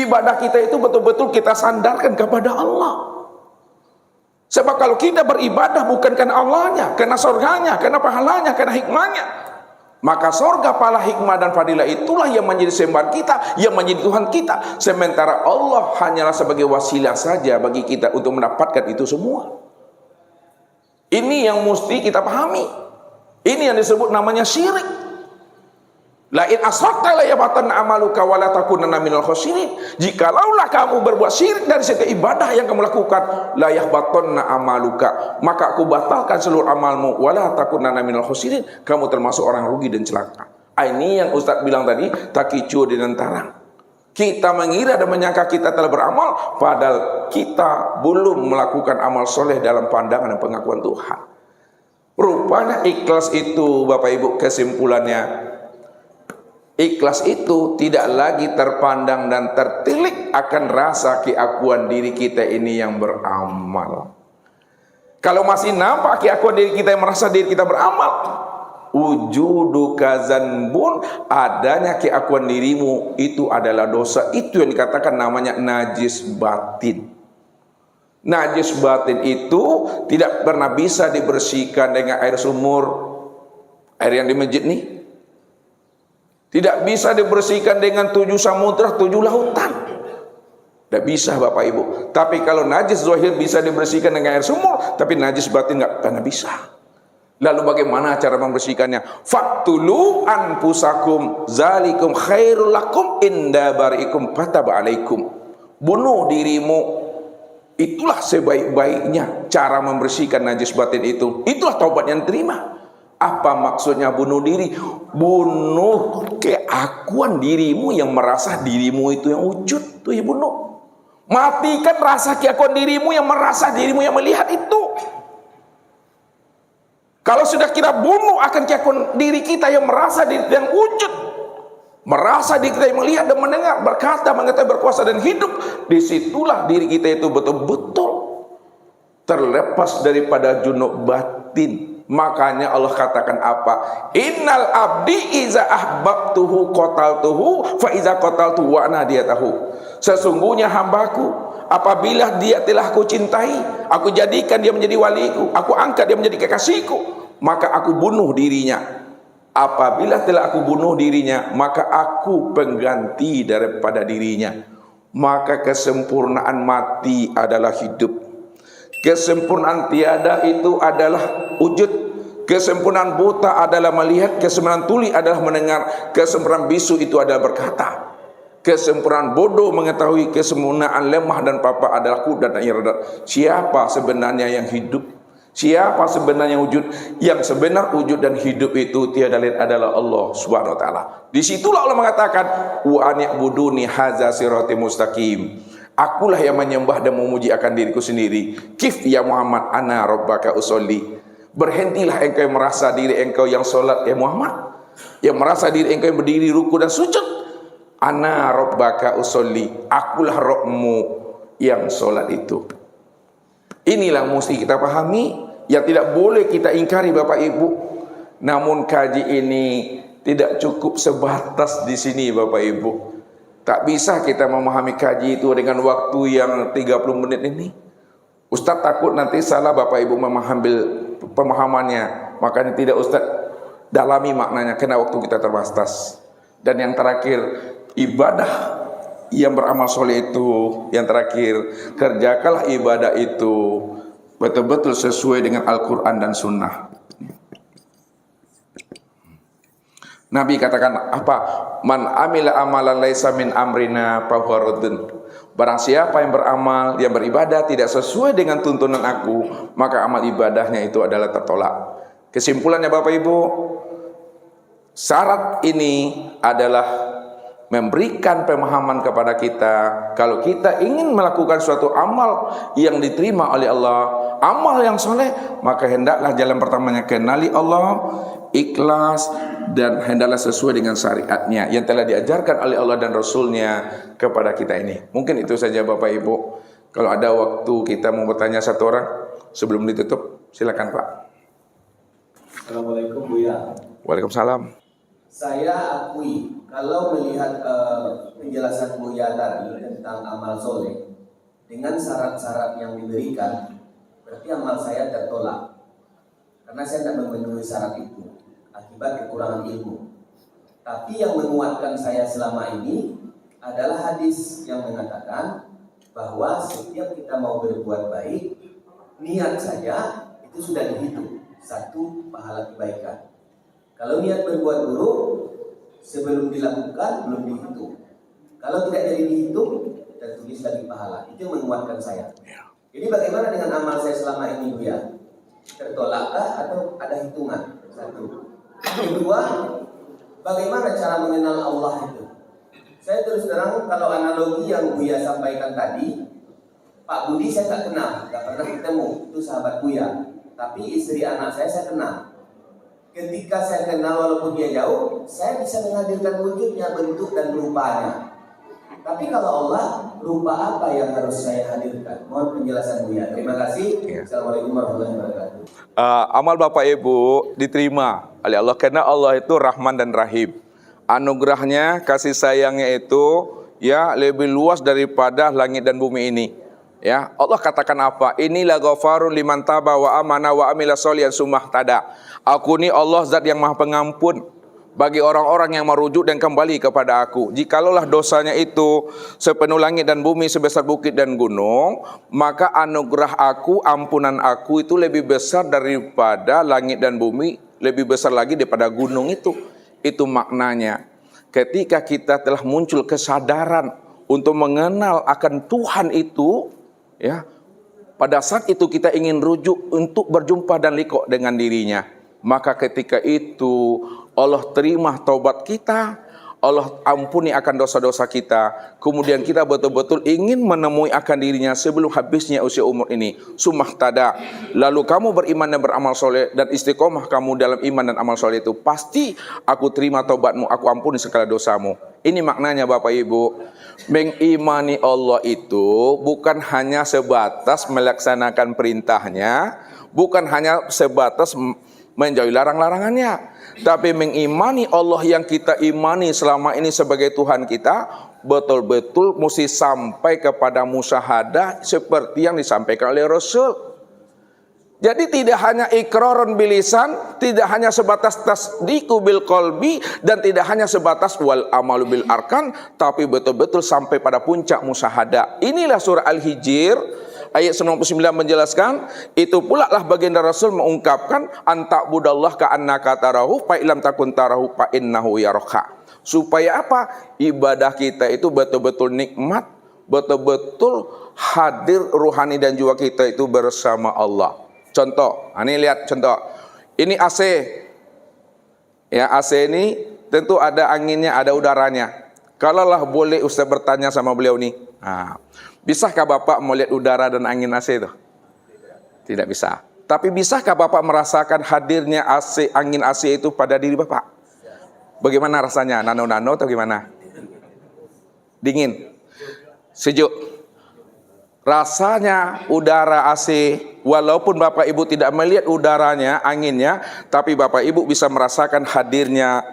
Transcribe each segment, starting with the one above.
Ibadah kita itu betul-betul kita sandarkan kepada Allah. Sebab kalau kita beribadah bukan karena Allahnya, karena surganya, karena pahalanya, karena hikmahnya, maka surga, pahala, hikmah dan fadilah itulah yang menjadi sembahan kita, yang menjadi Tuhan kita. Sementara Allah hanyalah sebagai wasilah saja bagi kita untuk mendapatkan itu semua. Ini yang mesti kita pahami. Ini yang disebut namanya syirik. La in asrakta la yahbatanna amaluka wa la takunanna minal khasirin. Jikalaulah kamu berbuat syirik dari setiap ibadah yang kamu lakukan, la yahbatanna amaluka, maka aku batalkan seluruh amalmu, wa la takunanna minal khasirin, kamu termasuk orang rugi dan celaka. Ini yang Ustaz bilang tadi, takicu dan tarang. Kita mengira dan menyangka kita telah beramal, padahal kita belum melakukan amal soleh dalam pandangan dan pengakuan Tuhan. Rupanya ikhlas itu, Bapak Ibu, kesimpulannya, ikhlas itu tidak lagi terpandang dan tertilik akan rasa keakuan diri kita ini yang beramal. Kalau masih nampak keakuan diri kita yang merasa diri kita beramal, wujudu kazanbun, adanya keakuan dirimu itu adalah dosa. Itu yang dikatakan namanya najis batin. Najis batin itu tidak pernah bisa dibersihkan dengan air sumur, air yang di masjid nih. Tidak bisa dibersihkan dengan 7 samudra, 7 lautan. Tidak bisa Bapak Ibu. Tapi kalau najis zahir bisa dibersihkan dengan air sumur, tapi najis batin nggak pernah bisa. Lalu bagaimana cara membersihkannya? Faktulu anfusakum zalikum khairul lakum inda bariikum fataba alaikum. Bunuh dirimu. Itulah sebaik-baiknya cara membersihkan najis batin itu. Itulah taubat yang terima. Apa maksudnya bunuh diri? Bunuh keakuan dirimu yang merasa dirimu itu yang wujud, itu ya bunuh. Matikan rasa keakuan dirimu yang merasa dirimu yang melihat itu. Kalau sudah kita bunuh akan keakuan diri kita yang merasa diri yang wujud, merasa diri kita yang melihat dan mendengar, berkata, mengetahui, berkuasa dan hidup, disitulah diri kita itu betul-betul terlepas daripada junub batin. Makanya Allah katakan apa? Innal abdi iza ahbabtuhu qataltuhu fa iza qataltu wa nadiyatahu. Sesungguhnya hambaku, apabila dia telah aku cintai, aku jadikan dia menjadi waliku, aku angkat dia menjadi kekasihku, maka aku bunuh dirinya. Apabila telah aku bunuh dirinya, maka aku pengganti daripada dirinya. Maka kesempurnaan mati adalah hidup. Kesempurnaan tiada itu adalah wujud. Kesempurnaan buta adalah melihat. Kesempurnaan tuli adalah mendengar. Kesempurnaan bisu itu adalah berkata. Kesempurnaan bodoh mengetahui. Kesempurnaan lemah dan papa adalah kudrat dan iradat. Siapa sebenarnya yang hidup? Siapa sebenarnya wujud? Yang sebenar wujud dan hidup itu tiada lain adalah Allah Subhanahu wa taala. Disitulah Allah mengatakan, wa ani'buduni hadza siratal mustaqim. Akulah yang menyembah dan memuji akan diriku sendiri. Kif ya Muhammad ana rabbaka usolli. Berhentilah engkau yang merasa diri engkau yang solat ya Muhammad, yang merasa diri engkau yang berdiri ruku dan sujud. Ana rabbaka usolli. Akulah Rabbmu yang solat itu. Inilah mesti kita pahami, yang tidak boleh kita ingkari Bapak Ibu. Namun kaji ini tidak cukup sebatas di sini Bapak Ibu. Tak bisa kita memahami kaji itu dengan waktu yang 30 menit ini. Ustaz takut nanti salah Bapak Ibu memahami pemahamannya. Makanya tidak Ustaz dalami maknanya karena waktu kita terbatas. Dan yang terakhir, ibadah yang beramal soleh itu, yang terakhir, kerjakanlah ibadah itu betul-betul sesuai dengan Al-Quran dan Sunnah. Nabi katakan apa? Man amila amalan laisa min amrina fahuwa raddun. Barang siapa yang beramal, yang beribadah tidak sesuai dengan tuntunan aku, maka amal ibadahnya itu adalah tertolak. Kesimpulannya Bapak Ibu, syarat ini adalah memberikan pemahaman kepada kita. Kalau kita ingin melakukan suatu amal yang diterima oleh Allah, amal yang soleh, maka hendaklah jalan pertamanya kenali Allah, ikhlas, dan hendaklah sesuai dengan syariatnya yang telah diajarkan oleh Allah dan Rasulnya kepada kita ini. Mungkin itu saja Bapak Ibu. Kalau ada waktu kita mau bertanya satu orang sebelum ditutup, silakan Pak. Assalamualaikum Buya. Waalaikumsalam. Saya akui kalau melihat penjelasan Buya tadi tentang amal soleh dengan syarat-syarat yang diberikan, berarti amal saya tertolak karena saya tidak memenuhi syarat itu akibat kekurangan ilmu. Tapi yang menguatkan saya selama ini adalah hadis yang mengatakan bahwa setiap kita mau berbuat baik, niat saja itu sudah dihitung satu pahala kebaikan. Kalau niat berbuat buruk sebelum dilakukan belum dihitung. Kalau tidak jadi dihitung, tertulis lagi pahala. Itu yang menguatkan saya. Jadi bagaimana dengan amal saya selama ini, Buya? Tertolakkah atau ada hitungan? Satu. Kedua, bagaimana cara mengenal Allah itu? Saya terus terang, kalau analogi yang Buya sampaikan tadi, Pak Budi saya tak kenal, tak pernah ketemu, itu sahabat Buya. Tapi istri anak saya kenal. Ketika saya kenal walaupun dia jauh, saya bisa menghadirkan wujudnya, bentuk dan rupanya. Tapi kalau Allah, rupa apa yang harus saya hadirkan? Mohon penjelasan Buya. Terima kasih. Assalamualaikum warahmatullahi wabarakatuh. Amal Bapak Ibu diterima oleh Allah karena Allah itu Rahman dan Rahim. Anugerahnya, kasih sayangnya itu ya lebih luas daripada langit dan bumi ini. Ya, Allah katakan apa? Inilah ghafarun liman taba wa amana wa amila sholihan sumahtada. Aku ni Allah zat yang maha pengampun bagi orang-orang yang merujuk dan kembali kepada aku. Jikalaulah dosanya itu sepenuh langit dan bumi, sebesar bukit dan gunung, maka anugerah aku, ampunan aku itu lebih besar daripada langit dan bumi, lebih besar lagi daripada gunung itu. Itu maknanya. Ketika kita telah muncul kesadaran untuk mengenal akan Tuhan itu, ya, pada saat itu kita ingin rujuk untuk berjumpa dan liqo dengan dirinya. Maka ketika itu Allah terima taubat kita, Allah ampuni akan dosa-dosa kita. Kemudian kita betul-betul ingin menemui akan dirinya sebelum habisnya usia umur ini. Sumahtada. Lalu kamu beriman dan beramal soleh dan istiqomah kamu dalam iman dan amal soleh itu. Pasti aku terima taubatmu, aku ampuni segala dosamu. Ini maknanya Bapak Ibu. Mengimani Allah itu bukan hanya sebatas melaksanakan perintahnya, bukan hanya sebatas menjauhi larang-larangannya, tapi mengimani Allah yang kita imani selama ini sebagai Tuhan kita, betul-betul mesti sampai kepada musyahadah seperti yang disampaikan oleh Rasul. Jadi tidak hanya iqrarun bilisan, tidak hanya sebatas tasdiqu bil qalbi, dan tidak hanya sebatas wal amalu bil arkan, tapi betul-betul sampai pada puncak musyahadah. Inilah surah Al-Hijr ayat 99 menjelaskan, itu pula lah baginda Rasul mengungkapkan anta'budallah ka'annaka tarahu fa illam takun tarahu fa innahu yaraka. Supaya apa? Ibadah kita itu betul-betul nikmat, betul-betul hadir ruhani dan jiwa kita itu bersama Allah. Contoh, ini lihat contoh. Ini AC. Ya, AC ini tentu ada anginnya, ada udaranya. Kalaulah boleh Ustaz bertanya sama beliau nih. Bisakah Bapak melihat udara dan angin AC itu? Tidak bisa. Tapi bisakah Bapak merasakan hadirnya AC, angin AC itu pada diri Bapak? Bagaimana rasanya? Nano-nano atau gimana? Dingin? Sejuk? Rasanya udara AC, walaupun Bapak Ibu tidak melihat udaranya, anginnya, tapi Bapak Ibu bisa merasakan hadirnya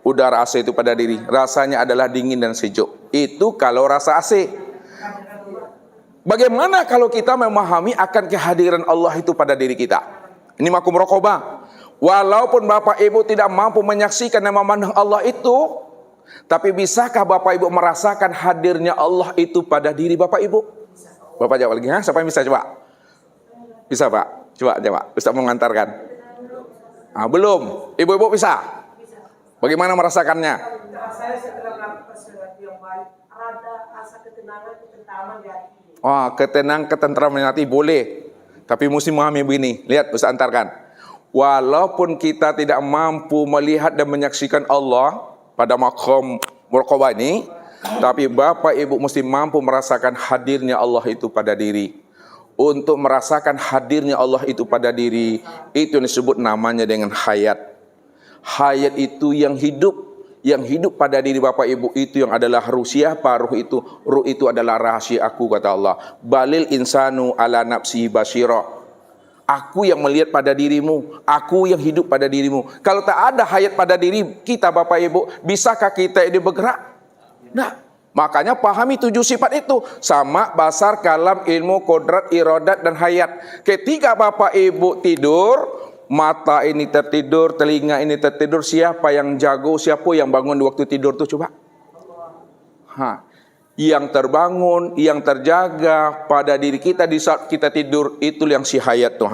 udara AC itu pada diri. Rasanya adalah dingin dan sejuk. Itu kalau rasa AC. Bagaimana kalau kita memahami akan kehadiran Allah itu pada diri kita? Ini makum raqabah. Walaupun Bapak Ibu tidak mampu menyaksikan dan memandang Allah itu, tapi bisakah Bapak Ibu merasakan hadirnya Allah itu pada diri Bapak Ibu? Bapak jawab lagi, siapa yang bisa coba? Bisa Pak? Coba. Ustaz mengantarkan. Belum. Ibu-ibu bisa? Bagaimana merasakannya? Saya setelah melakukan sesuatu yang baik, ada rasa ketenangan, ketentraman di hati. Ketentraman hati boleh. Tapi mesti memahami begini. Lihat, Ustaz antarkan. Walaupun kita tidak mampu melihat dan menyaksikan Allah pada maqam muraqabah ini, tapi Bapak Ibu mesti mampu merasakan hadirnya Allah itu pada diri. Untuk merasakan hadirnya Allah itu pada diri, itu yang disebut namanya dengan hayat. Hayat itu yang hidup pada diri Bapak Ibu, itu yang adalah ruh. Siapa ruh itu? Ruh itu adalah rahasia aku, kata Allah. Balil insanu ala nafsi basyirah. Aku yang melihat pada dirimu, aku yang hidup pada dirimu. Kalau tak ada hayat pada diri kita Bapak Ibu, bisakah kita ini bergerak? Nah, makanya pahami 7 sifat itu. Sama, basar, kalam, ilmu, kodrat, iradat, dan hayat. Ketika Bapak Ibu tidur, mata ini tertidur, telinga ini tertidur, siapa yang jago, siapa yang bangun di waktu tidur tuh coba? Yang terbangun, yang terjaga pada diri kita di saat kita tidur, itu yang si hayat tuh.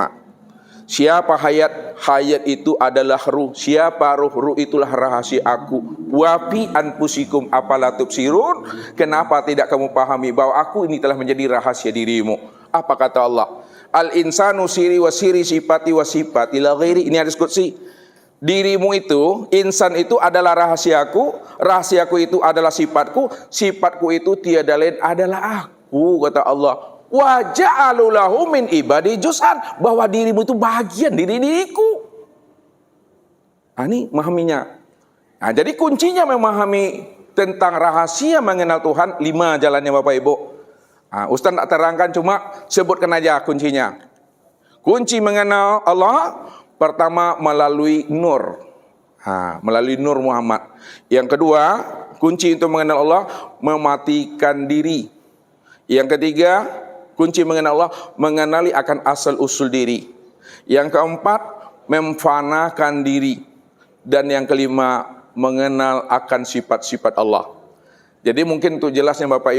Siapa hayat? Hayat itu adalah ruh. Siapa ruh? Ruh itulah rahasia aku. Wafi anfusikum apala tubsirun. Kenapa tidak kamu pahami bahwa aku ini telah menjadi rahasia dirimu? Apa kata Allah? Al insanu siri wa siri sifati wa sifati la ghairi. Ini hadis qudsi. Dirimu itu, insan itu adalah rahasiaku, rahasiaku itu adalah sifatku, sifatku itu tiada lain adalah aku, kata Allah. Wa ja'alu lahu min ibadi juz'an, bahwa dirimu itu bagian dari diriku. Ini memahaminya. Nah, jadi kuncinya memahami tentang rahasia mengenal Tuhan, 5 jalannya Bapak Ibu. Ustaz tak terangkan, cuma sebutkan aja kuncinya. Kunci mengenal Allah, pertama melalui nur, melalui nur Muhammad. Yang kedua, kunci untuk mengenal Allah, mematikan diri. Yang ketiga, kunci mengenal Allah, mengenali akan asal usul diri. Yang keempat, memfanakan diri. Dan yang kelima, mengenal akan sifat-sifat Allah. Jadi mungkin untuk jelasnya Bapak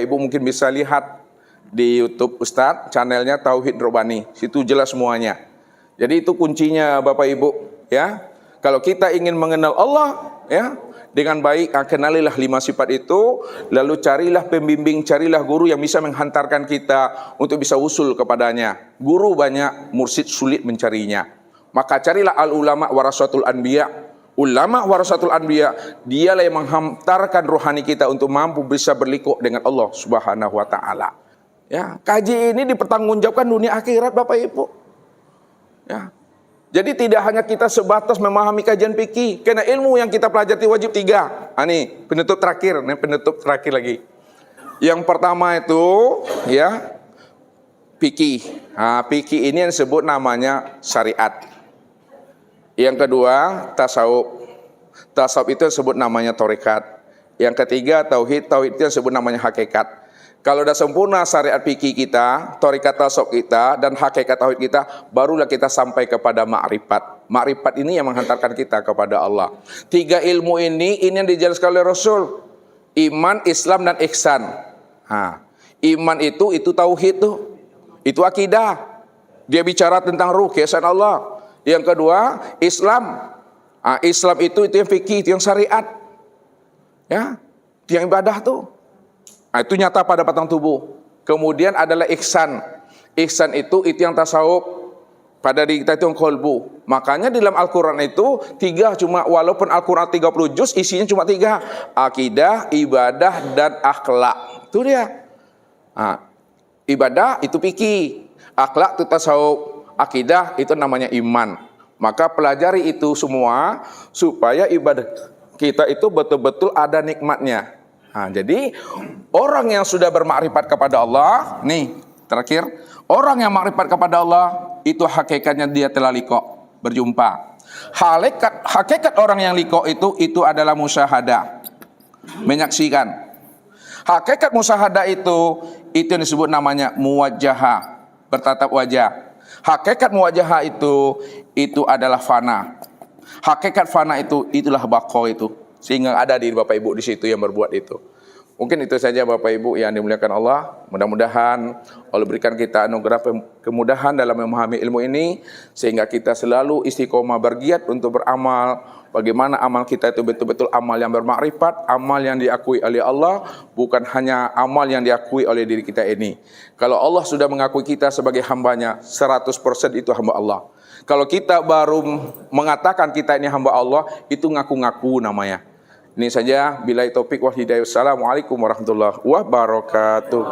Ibu mungkin bisa lihat di YouTube Ustadz, channelnya Tauhid Robani. Situ jelas semuanya. Jadi itu kuncinya Bapak Ibu, ya. Kalau kita ingin mengenal Allah, ya, dengan baik, kenalilah 5 sifat itu, lalu carilah pembimbing, carilah guru yang bisa menghantarkan kita untuk bisa usul kepadanya. Guru banyak, mursyid sulit mencarinya. Maka carilah al ulama warasatul anbiya. Ulama warasatul anbiya, dialah yang menghantarkan rohani kita untuk mampu bisa berlikuk dengan Allah Subhanahu wa taala. Ya, kaji ini dipertanggungjawabkan dunia akhirat Bapak Ibu. Ya. Jadi tidak hanya kita sebatas memahami kajian fikih, karena ilmu yang kita pelajari wajib 3. Ini penutup terakhir lagi. Yang pertama itu ya fikih. Fikih ini yang disebut namanya syariat. Yang kedua tasawuf. Tasawuf itu yang disebut namanya tarekat. Yang ketiga tauhid. Tauhid itu yang disebut namanya hakikat. Kalau sudah sempurna syariat fikih kita, tarekat tasawuf kita, dan hakikat tauhid kita, barulah kita sampai kepada ma'rifat. Ma'rifat ini yang menghantarkan kita kepada Allah. 3 ilmu ini yang dijelaskan oleh Rasul. Iman, Islam, dan ihsan. Iman itu tauhid tuh. Itu akidah. Dia bicara tentang ruh, keesaan Allah. Yang kedua, Islam. Islam itu yang fikih, itu yang syariat. Ya, itu yang ibadah tuh. Itu nyata pada batang tubuh. Kemudian adalah ihsan. Ihsan itu yang tasawuf. Pada diri kita itu yang qalbu. Makanya di dalam Al-Quran itu 3 cuma, walaupun Al-Quran 30 juz, isinya cuma 3. Akidah, ibadah, dan akhlak. Itu dia. Ibadah itu fikih. Akhlak itu tasawuf. Akidah itu namanya iman. Maka pelajari itu semua supaya ibadah kita itu betul-betul ada nikmatnya. Jadi orang yang sudah bermakrifat kepada Allah, nih terakhir, orang yang makrifat kepada Allah itu hakikatnya dia telah liqa, berjumpa. Hakikat orang yang liqa itu adalah musyahadah, menyaksikan. Hakikat musyahadah itu yang disebut namanya muwajjahah, bertatap wajah. Hakikat muwajjahah itu adalah fana. Hakikat fana itulah baqa itu. Sehingga ada di Bapak Ibu di situ yang berbuat itu. Mungkin itu saja Bapak Ibu yang dimuliakan Allah. Mudah-mudahan Allah berikan kita anugerah kemudahan dalam memahami ilmu ini, sehingga kita selalu istiqomah bergiat untuk beramal. Bagaimana amal kita itu betul-betul amal yang bermakrifat, amal yang diakui oleh Allah, bukan hanya amal yang diakui oleh diri kita ini. Kalau Allah sudah mengakui kita sebagai hambanya, 100% itu hamba Allah. Kalau kita baru mengatakan kita ini hamba Allah, itu ngaku-ngaku namanya. Ini saja, billahi taufik wal hidayah. Wassalamualaikum warahmatullahi wabarakatuh.